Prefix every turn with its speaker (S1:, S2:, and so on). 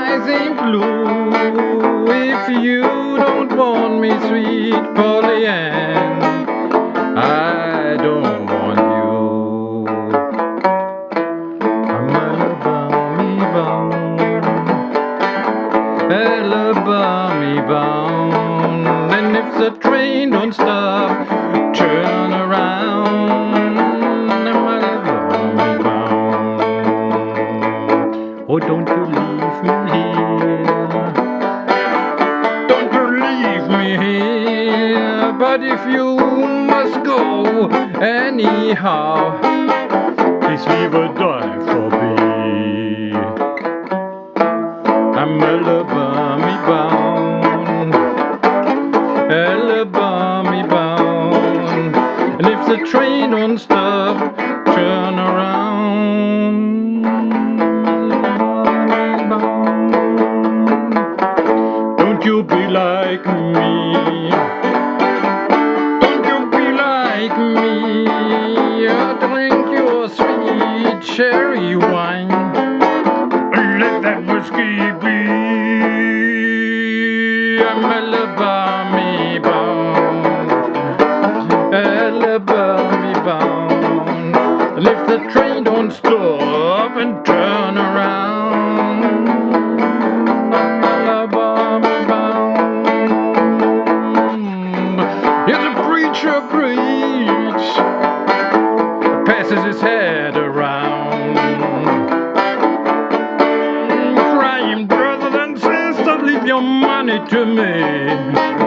S1: skies ain't blue if you don't want me, sweet Polly Ann. I don't want you. I'm Alabama bound, Alabama bound, and if the train don't stop, turn around. I'm Alabama bound. Oh, don't you leave me here. Don't you leave me here. But if you must go anyhow, please leave a dime for me. I'm Alabama bound, Alabama bound, and if the train don't stop, turn around. Alabama bound. Don't you be like me. Don't you be like me. Drink your sweet cherry wine. Let that whiskey be. I'm Alabama bound, Alabama bound, and if the train don't stop and turn around, Alabama bound. Here's a preacher preach, passes his head around, crying, brothers and sisters, leave your money to me.